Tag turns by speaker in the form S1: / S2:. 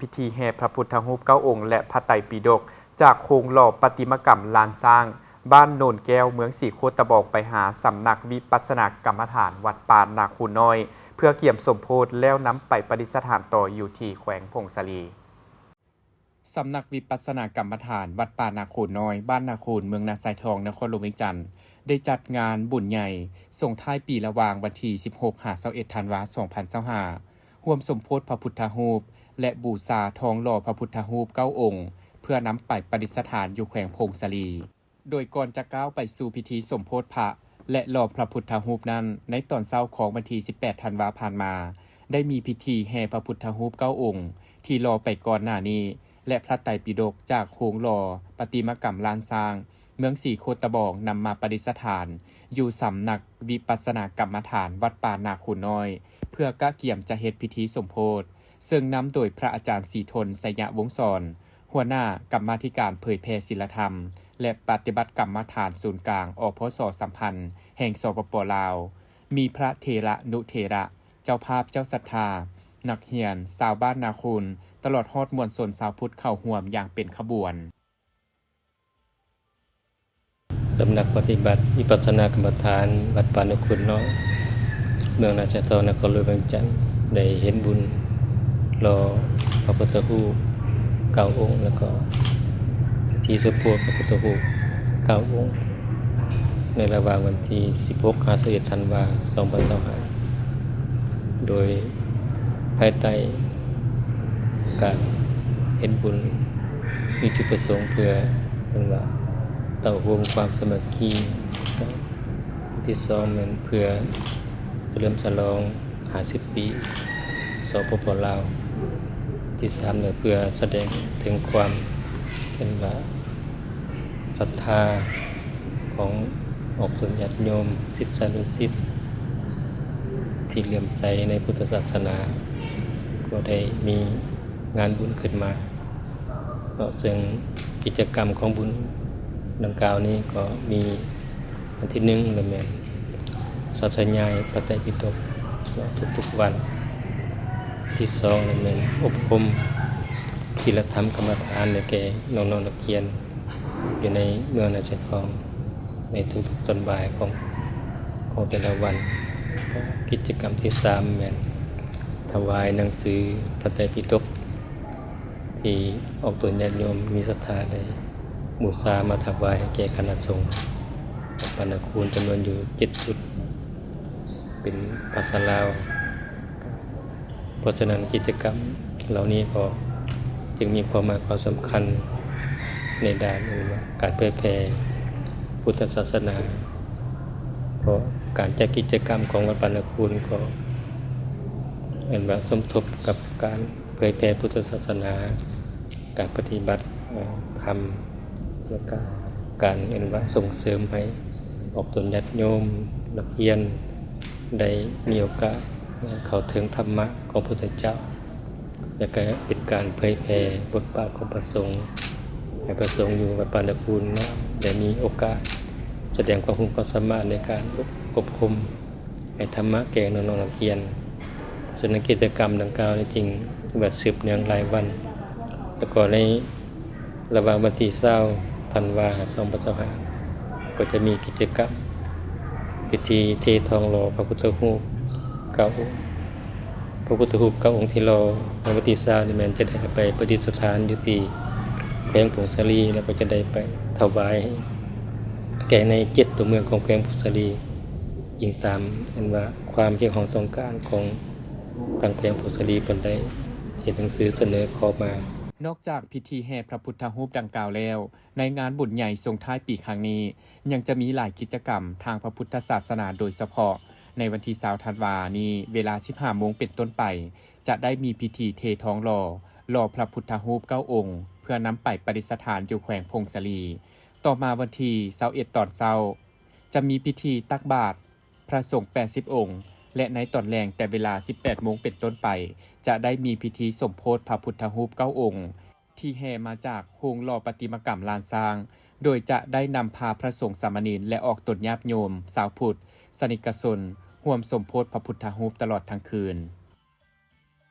S1: พิธีแห่พระพุทธรูป9 องค์และพระไตรปิฎกจากโครงหล่อประติมากรรมลานสร้าง บ้านโนนแก้วเมืองศรีโคตะบอกไปหาสำนักวิปัสสนากรรมฐานวัดป่านาคูน้อย เพื่อเกี่ยมสมโพธิแล้วนำไปประดิษฐานต่ออยู่ที่แขวงพงศลีสำนักวิปัสสนากรรมฐานวัดป่านาคูน้อยบ้านนาคูนเมืองนาไซทองนครหลวงเวียงจันทร์ได้จัดงานบุญใหญ่ส่งท้ายปีระหว่างวันที่16-21 ธันวาคม 2025ร่วมสมโพธิพระพุทธรูปและบูชาทองหล่อพระพุทธรูป9 องค์เพื่อนำไปประดิษฐานอยู่แขวงพงศลีโดยก่อนจะก้าวไปสู่พิธีสมโพธิพระและหล่อพระพุทธรูปนั้นในตอนเช้าของวันที่18 ธันวาคมผ่านมาได้มีพิธีแห่พระพุทธรูป9 องค์ที่รอไปก่อนหน้านี้และพระไตรปิฎกจากโครงหล่อประติมากรรมลานสร้างเมืองศรีโคตะบอกนำมาประดิษฐานอยู่สำนักวิปัสสนากรรมฐานวัดป่านาคูน้อยเพื่อกะเกี่ยมจะเฮ็ดพิธีสมโพธิซึ่งนำโดยพระอาจารย์ศรีทนสยวงศ์สอนหัวหน้ากรรมาธิการเผยแพร่ศีลธรรมและปฏิบัติกรรมฐานศูนย์กลางอพส.สัมพันธ์แห่งสปป.ลาวมีพระเถระนุเถระเจ้าภาพเจ้าศรัทธานักเรียนชาวบ้านนาคูนตลอดฮอดมวลชนชาวพุทธเข้าร่วมอย่างเป็นขบวน
S2: สำนักปฏิบัติวิปัสสนากรรมฐานวัดป่านาคูน้อยเมืองนาไซทองนครหลวงเวียงจันทร์ได้เห็นบุญรอพระพุทธรูป9 องค์แล้วก็ที่สมโพธิพระพุทธรูป9 องค์ในระหว่างวันที่16-21 ธันวาคม 2025โดยภายใต้การเห็นบุญมีจุดประสงค์เพื่อเป็นว่าเต่าโฮมความสมัคคีที่2มันเพื่อเฉลิมฉลอง50 ปีสปป.ลาวที่3เนี่ยเพื่อแสดงถึงความเป็นว่าศรัทธาของออกตนญาติโยมศิษยานุศิษย์ที่เลื่อมใสในพุทธศาสนาก็ได้มีงานบุญขึ้นมาซึ่งกิจกรรมของบุญดังกล่าวนี้ก็มีวันที่1เลยแม่นสาธยายพระไตรปิฎกทุกๆวันที่2เลยแม่นอบรมศีลธรรมกรรมฐานแก่น้องๆนักเรียนอยู่ในเมืองนาไซทองในทุกๆตอนบ่ายของแต่ละวันกิจกรรมที่3แม่นถวายหนังสือพระไตรปิฎกที่ออกตนญาติโยมมีศรัทธาได้บูชามาถวายให้แก่คณะสงฆ์วัดป่านาคูนจำนวนอยู่7 ชุดเป็นภาษาลาวเพราะฉะนั้นกิจกรรมเหล่านี้ก็จึงมีความหมายความสำคัญในด้านการเผยแผ่พุทธศาสนาเพราะการจัดกิจกรรมของวัดป่านาคูนก็เห็นว่าสมทบกับการเผยแผ่พุทธศาสนาการปฏิบัติธรรมและการเห็นว่าส่งเสริมให้ออกตนญาติโยมนักเรียนได้มีโอกาสเข้าถึงธรรมะของพระพุทธเจ้าและก็เป็นการเผยแผ่บทบาทของพระสงฆ์ให้พระสงฆ์อยู่วัดป่านาคูนได้มีโอกาสแสดงความรู้ความสามารถในการอบรมให้ธรรมะแก่น้องๆนักเรียนส่วนกิจกรรมดังกล่าวนี้จริงแบบสืบเนื่องหลายวันแล้วก็ในระหว่างวันที่20 ธันวาคม 2025ก็จะมีกิจกรรมพิธีเททองหล่อพระพุทธรูป9 องค์พระพุทธรูป9 องค์ที่รอในวันที่20นี่แม่นจะได้ไปประดิษฐานอยู่ที่แขวงพงศลีแล้วก็จะได้ไปถวายแก่ใน7 ตัวเมืองของแขวงพงศลียิ่งตามเห็นว่าความเพียงของต้องการของทางแขวงพงศลีเพิ่นได้เขียนหนังสือเสนอขอมาน
S1: อกจากพิธีแห่พระพุทธรูปดังกล่าวแล้วในงานบุญใหญ่ส่งท้ายปีครั้งนี้ยังจะมีหลายกิจกรรมทางพระพุทธศาสนาโดยเฉพาะในวันที่20 ธันวาคมนี้เวลา 15 โมงเป็นต้นไปจะได้มีพิธีเททองหล่อพระพุทธรูป9 องค์เพื่อนำไปประดิษฐานอยู่แขวงพงศลีต่อมาวันที่21 ตอนเช้าจะมีพิธีตักบาตรพระสงฆ์80 องค์และในตอนแรงแต่เวลา 18 โมงเป็นต้นไปจะได้มีพิธีสมโพธิพระพุทธรูป9 องค์ที่แห่มาจากโครงหล่อประติมากรรมลานสร้างโดยจะได้นำพาพระสงฆ์สามเณรและออกตนญาติโยมชาวพุทธสนิกชนร่วมสมโพธิพระพุทธรูปตลอดทั้งคืน